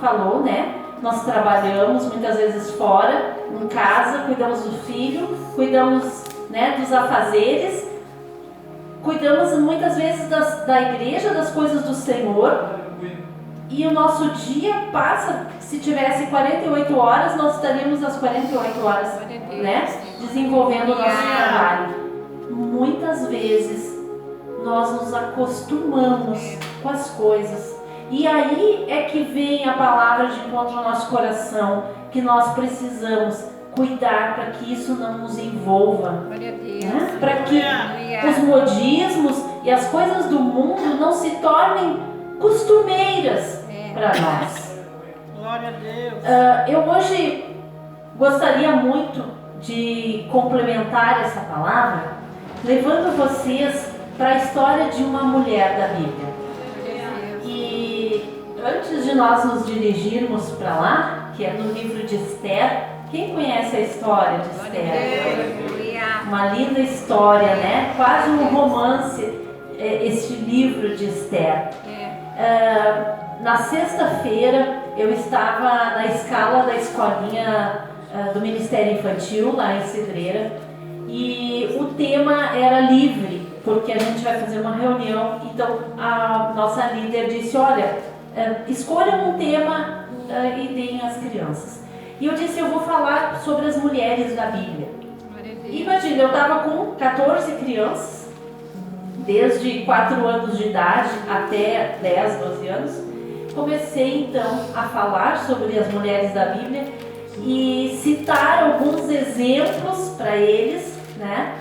falou, né? Nós trabalhamos muitas vezes fora, em casa, cuidamos do filho, cuidamos, né, dos afazeres, cuidamos muitas vezes da igreja, das coisas do Senhor. E o nosso dia passa, se tivesse 48 horas, nós estaríamos as 48 horas, né, desenvolvendo o nosso trabalho. Muitas vezes nós nos acostumamos com as coisas. E aí é que vem a palavra de encontro ao nosso coração, que nós precisamos cuidar para que isso não nos envolva, né? Para que os modismos e as coisas do mundo não se tornem costumeiras para nós. Glória a Deus. Eu hoje gostaria muito de complementar essa palavra, levando vocês para a história de uma mulher da Bíblia. E antes de nós nos dirigirmos para lá, que é no livro de Esther, quem conhece a história de Esther? Uma linda história, né? Quase um romance, este livro de Esther. Na sexta-feira eu estava na escala da escolinha do Ministério Infantil, lá em Cidreira, e o tema era livre, porque a gente vai fazer uma reunião. Então a nossa líder disse, olha, escolham um tema e deem às crianças. E eu disse, eu vou falar sobre as mulheres da Bíblia. Imagina, eu estava com 14 crianças, desde 4 anos de idade até 10, 12 anos. Comecei então a falar sobre as mulheres da Bíblia e citar alguns exemplos para eles, né?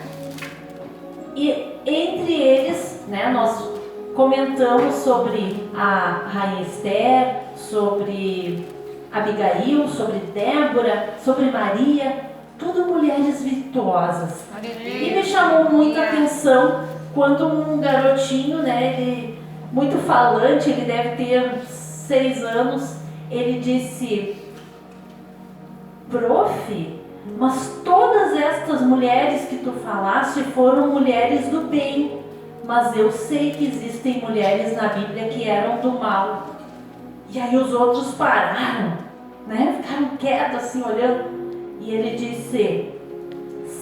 E entre eles, né, nós comentamos sobre a Rainha Esther, sobre Abigail, sobre Débora, sobre Maria, tudo mulheres virtuosas. E me chamou muita atenção quando um garotinho, né, ele, muito falante, ele deve ter 6 anos, ele disse, prof, mas todas estas mulheres que tu falaste foram mulheres do bem, mas eu sei que existem mulheres na Bíblia que eram do mal. E aí os outros pararam, né? Ficaram quietos assim, olhando. E ele disse,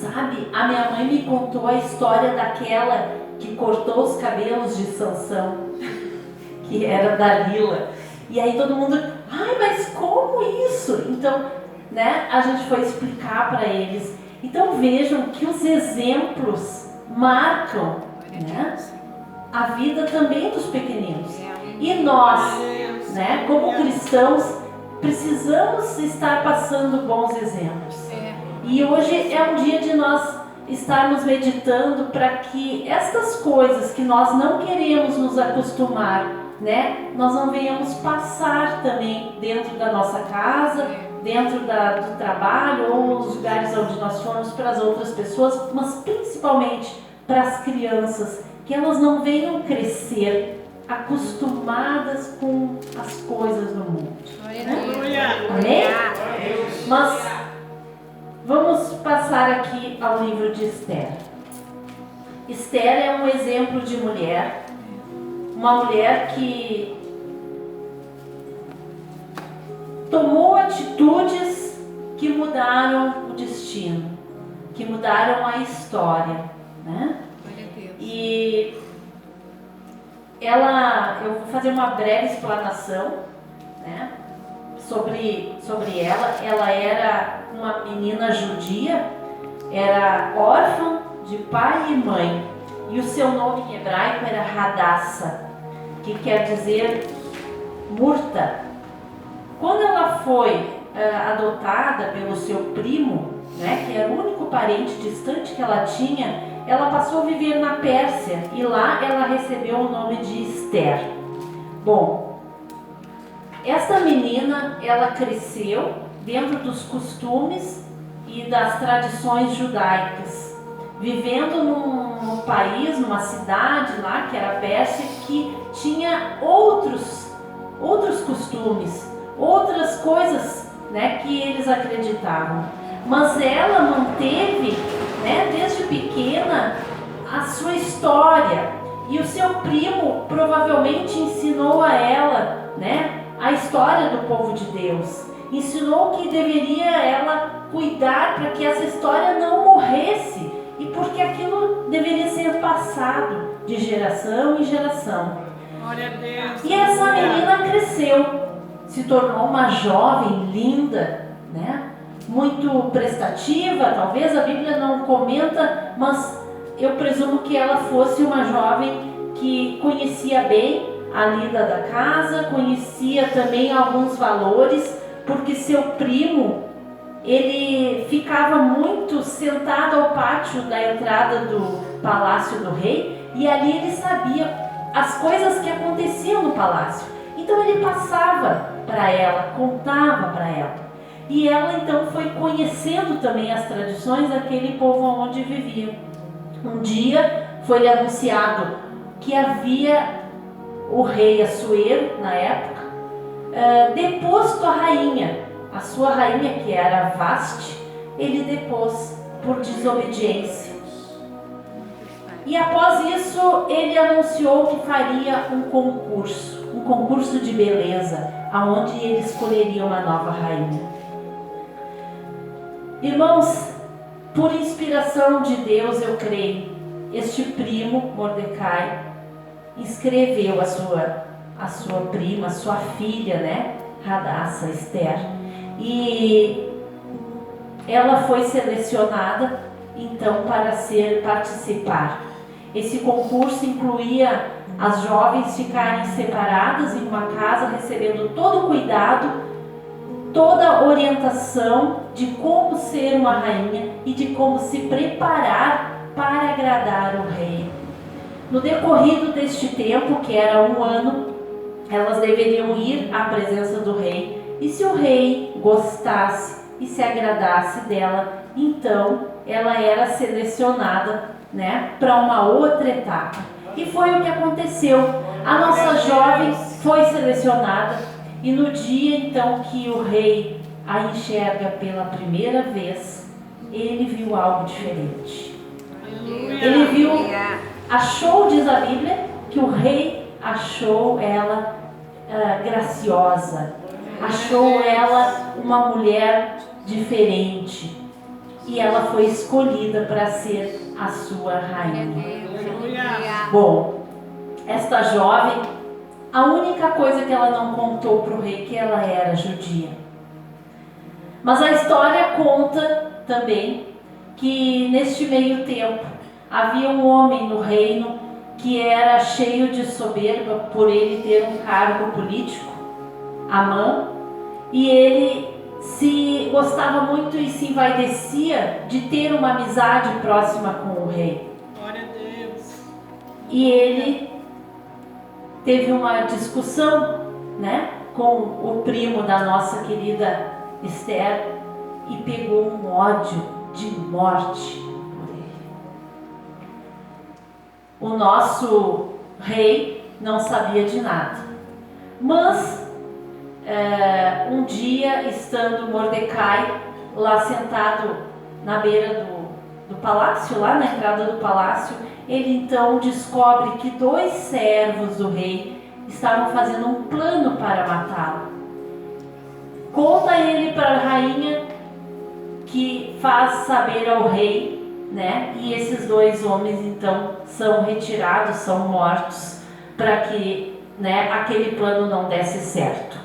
sabe, a minha mãe me contou a história daquela que cortou os cabelos de Sansão, que era Dalila. E aí todo mundo, ai, mas como isso? Então, né, a gente foi explicar para eles. Então vejam que os exemplos marcam, né, a vida também dos pequeninos. E nós, né, como cristãos, precisamos estar passando bons exemplos. E hoje é um dia de nós estarmos meditando para que estas coisas que nós não queremos nos acostumar, né, nós não venhamos passar também dentro da nossa casa, dentro do trabalho ou nos lugares onde nós formos para as outras pessoas, mas principalmente para as crianças, que elas não venham crescer acostumadas com as coisas do mundo. Né? Amém? Mas vamos passar aqui ao livro de Esther. Esther é um exemplo de mulher, uma mulher que tomou atitudes que mudaram o destino, que mudaram a história, né? E eu vou fazer uma breve explanação, né, sobre ela. Ela era uma menina judia, era órfã de pai e mãe, e o seu nome em hebraico era Hadassah, que quer dizer murta. Quando ela foi adotada pelo seu primo, né, que era o único parente distante que ela tinha, ela passou a viver na Pérsia e lá ela recebeu o nome de Esther. Bom, esta menina, ela cresceu dentro dos costumes e das tradições judaicas, vivendo num país, numa cidade lá, que era a Pérsia, que tinha outros costumes, outras coisas, né, que eles acreditavam. Mas ela manteve, né, desde pequena, a sua história. E o seu primo provavelmente ensinou a ela, né, a história do povo de Deus. Ensinou que deveria ela cuidar para que essa história não morresse e porque aquilo deveria ser passado de geração em geração. Glória a Deus. E essa menina cresceu, se tornou uma jovem linda, né? Muito prestativa, talvez a Bíblia não comenta, mas eu presumo que ela fosse uma jovem que conhecia bem a lida da casa, conhecia também alguns valores, porque seu primo, ele ficava muito sentado ao pátio da entrada do palácio do rei, e ali ele sabia as coisas que aconteciam no palácio. Então ele passava para ela, contava para ela. E ela então foi conhecendo também as tradições daquele povo onde vivia. Um dia foi anunciado que havia o rei Assuero, na época, deposto a rainha. A sua rainha, que era Vaste, ele depôs por desobediência. E após isso, ele anunciou que faria um concurso de beleza, aonde ele escolheria uma nova rainha. Irmãos, por inspiração de Deus, eu creio, este primo, Mordecai, escreveu a sua prima, a sua filha, né, Hadassa, Esther, e ela foi selecionada então para participar. Esse concurso incluía as jovens ficarem separadas em uma casa, recebendo todo o cuidado, toda a orientação de como ser uma rainha e de como se preparar para agradar o rei. No decorrido deste tempo, que era 1 ano, elas deveriam ir à presença do rei, e se o rei gostasse e se agradasse dela, então ela era selecionada, né, para uma outra etapa. E foi o que aconteceu. A nossa jovem foi selecionada, e no dia então que o rei a enxerga pela primeira vez, ele viu algo diferente. Ele viu, achou, diz a Bíblia, que o rei achou ela graciosa, achou ela uma mulher diferente, e ela foi escolhida para ser a sua rainha. Bom, esta jovem, a única coisa que ela não contou para o rei, que ela era judia. Mas a história conta também que neste meio tempo havia um homem no reino que era cheio de soberba por ele ter um cargo político, Amã, e ele se gostava muito e se envaidecia de ter uma amizade próxima com o rei. Glória a Deus. E ele teve uma discussão, né, com o primo da nossa querida Esther e pegou um ódio de morte por ele. O nosso rei não sabia de nada, mas um dia, estando Mordecai lá sentado na beira do palácio, lá na entrada do palácio, ele então descobre que 2 servos do rei estavam fazendo um plano para matá-lo. Conta ele para a rainha, que faz saber ao rei, né? E esses 2 homens então são retirados, são mortos, para que, né, aquele plano não desse certo.